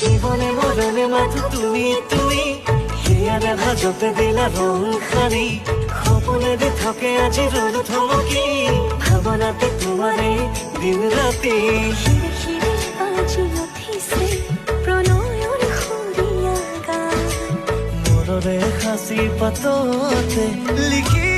জীবনে মৰণে মাথো তুমি তুমি হিয়াৰে ভাজতে দিলা ৰং খানি সপোনেৰে থাকে আজি ৰ'দ থমকি ভাৱনাতে তোমাৰে দিন ৰাতি হিৰে হিৰে আজি উঠিছে প্ৰণয়ৰ সুৰীয়া গান মৰৰে সাঁচি পাততে লিখি